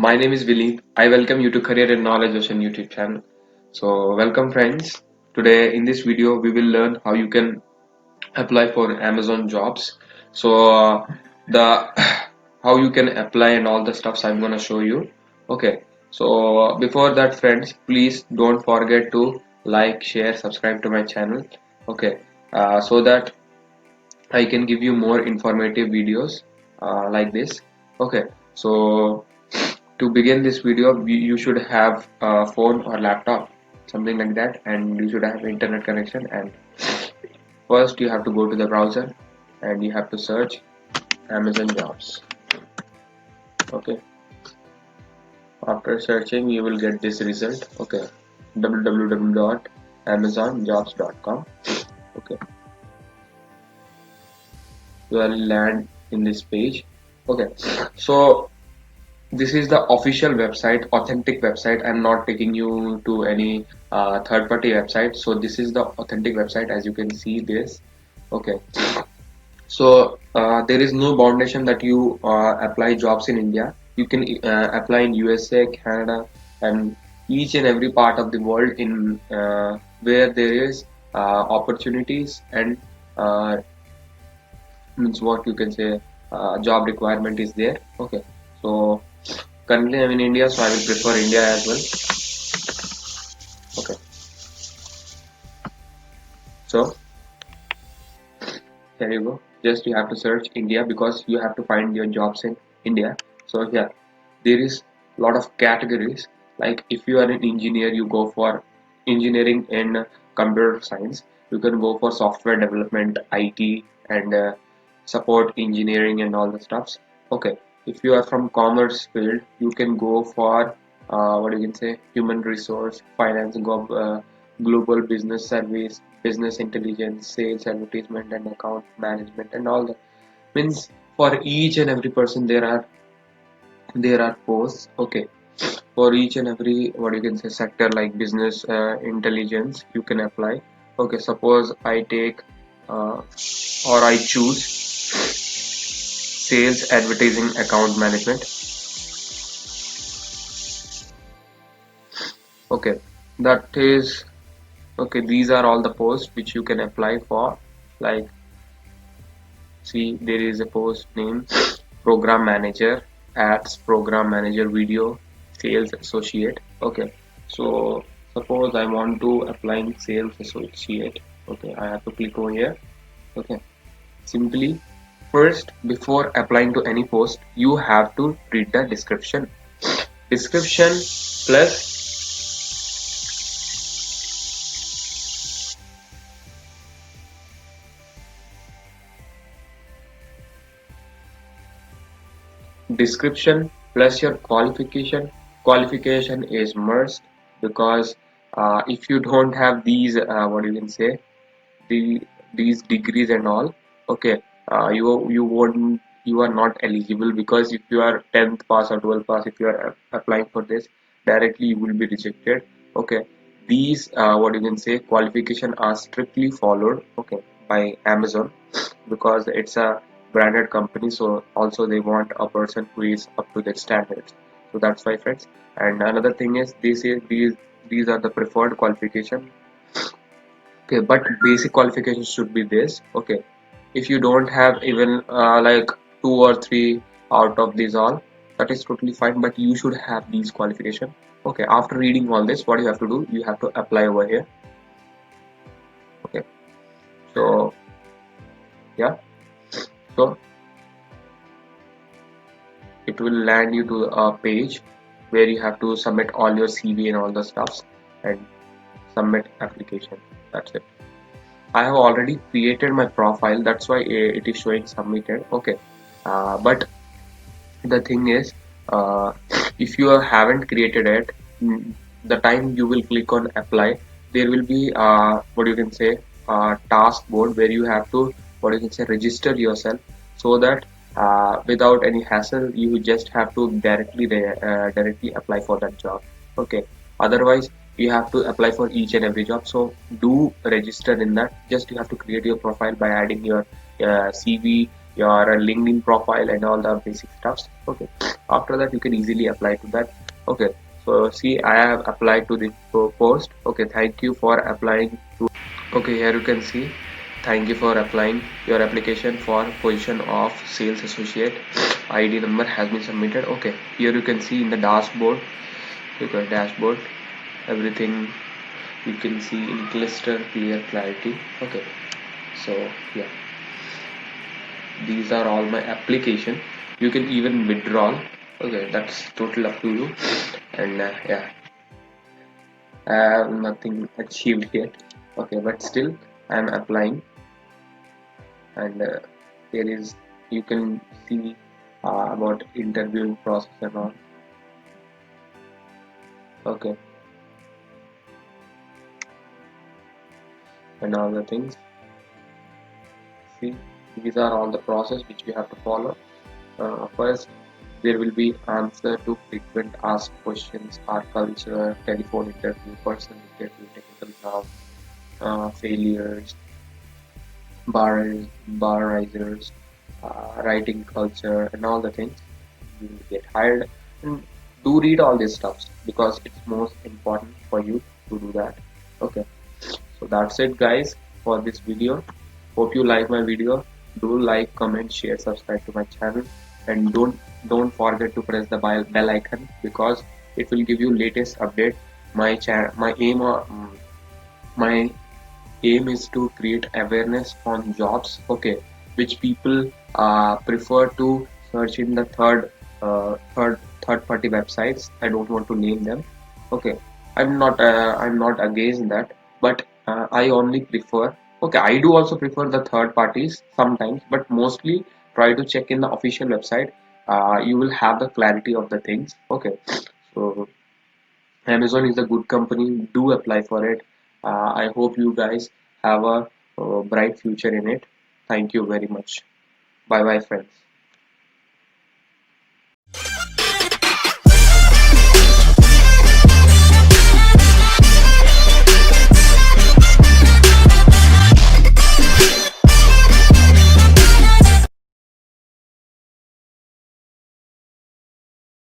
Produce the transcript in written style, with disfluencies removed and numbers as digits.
My name is Vineet. I welcome you to Career and Knowledge Ocean YouTube channel. So, welcome friends. Today in this video we will learn how you can apply for Amazon jobs. So, the how you can apply and all the stuffs I'm gonna show you. Okay. So, before that, friends, please don't forget to like, share, subscribe to my channel. Okay. So that I can give you more informative videos like this. Okay. So to begin this video you should have a phone or laptop, something like that, and you should have internet connection. And first you have to go to the browser and you have to search Amazon jobs. Okay, after searching you will get this result. Okay, www.amazonjobs.com. Okay, you will land in this page. Okay, so this is the official website, authentic website. I'm not taking you to any third-party website. So this is the authentic website, as you can see this. Okay, so there is no foundation that you apply jobs in India. You can apply in USA, Canada, and each and every part of the world in where there is opportunities and uh, means what you can say job requirement is there. Okay, so currently I'm in India, so I will prefer India as well. Okay, so here you go. Just you have to search India because you have to find your jobs in India. So here there is a lot of categories. Like if you are an engineer, you go for engineering in computer science. You can go for software development, IT, and support engineering and all the stuffs. Okay, if you are from commerce field, you can go for what you can say human resource, finance, global business service, business intelligence, sales, advertisement, and account management, and all that. Means for each and every person there are posts. Okay, for each and every what you can say sector like business intelligence you can apply. Okay, suppose I take or I choose sales, advertising, account management. Okay, that is okay. These are all the posts which you can apply for. Like, see, there is a post name program manager, ads, program manager, video, sales associate. Okay, so suppose I want to apply in sales associate. Okay, I have to click over here. Okay, simply first before applying to any post you have to read the description plus your qualification is must, because if you don't have these what you can say the these degrees and all. Okay, you won't, you are not eligible, because if you are 10th pass or 12th pass, if you are applying for this directly, you will be rejected. Okay, these what you can say qualification are strictly followed, okay, by Amazon, because it's a branded company, so also they want a person who is up to their standards. So that's why, friends. And another thing is these are the preferred qualification. Okay, but basic qualifications should be this. Okay, if you don't have even like two or three out of these all, that is totally fine, but you should have these qualification. Okay, after reading all this, what you have to do, you have to apply over here. Okay, so yeah, so it will land you to a page where you have to submit all your CV and all the stuffs and submit application. That's it. I have already created my profile, that's why it is showing submitted. Okay, but the thing is, uh, if you haven't created it, the time you will click on apply, there will be what you can say task board where you have to what you can say register yourself, so that without any hassle you just have to directly apply for that job. Okay, otherwise you have to apply for each and every job. So do register in that. Just you have to create your profile by adding your CV, your LinkedIn profile and all the basic stuffs. Okay, after that you can easily apply to that. Okay, so see, I have applied to the post. Okay, thank you for applying to. Okay, here you can see, thank you for applying. Your application for position of sales associate ID number has been submitted. Okay, here you can see in the dashboard. Okay, dashboard, everything you can see in cluster clear clarity. Okay, so yeah, these are all my application. You can even withdraw. Okay, that's total up to you. And yeah, I have nothing achieved yet. Okay, but still I'm applying. And there is, you can see about interviewing process and all. Okay, and all the things. See, these are all the process which we have to follow. First, there will be answer to frequent asked questions, our culture, telephone interview, personal interview, technical round, failures, bar risers, writing culture, and all the things. You will get hired, and do read all these stuffs because it's most important for you to do that. Okay, so that's it, guys, for this video. Hope you like my video. Do like, comment, share, subscribe to my channel, and don't forget to press the bell icon because it will give you latest update. My aim is to create awareness on jobs. Okay, which people prefer to search in the third party websites. I don't want to name them. Okay, I'm not against that, but I only prefer. Okay, I do also prefer the third parties sometimes, but mostly try to check in the official website. You will have the clarity of the things. Okay, so Amazon is a good company. Do apply for it. I hope you guys have a bright future in it. Thank you very much. Bye bye, friends.